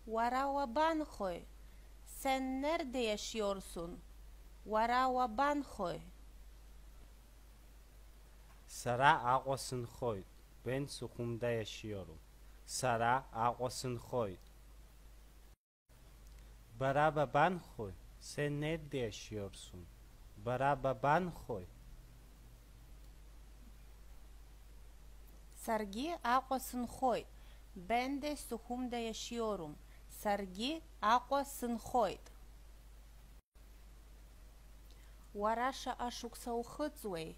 Uara wabanhoi. Sen nerede yaşıyorsun? Uara wabanhoi. Sara aquasınxoy. Ben Sukhum'da yaşıyorum. Sara aquasınxoy. Bara babanxoy. Sen nerede yaşıyorsun? Bara babanxoy. Sargi aquasınhoi. Ben de Sukhum'da yaşıyorum. Sargi aquasınhoi. Uarașa aşuksauhıțuei.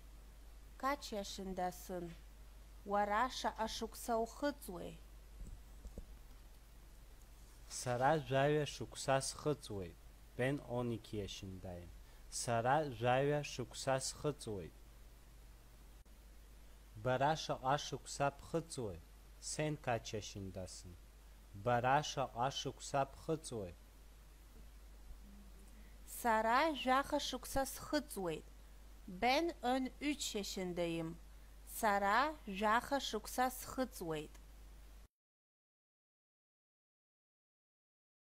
Kaç yaşındasın? Uarașa aşuksauhıțuei. Sara Javia Şuksasxıçuey. Ben 12 yaşındayım. Sara Javia Şuksasxıçuey. Baraşa aşuksapxıçuey. Sen kaç yaşındasın? Baraşa aşuksapxıçuey. Sara jaha şuksasхыțuei. Ben 13 yaşındayım. Sara jaha şuksasхыțuei.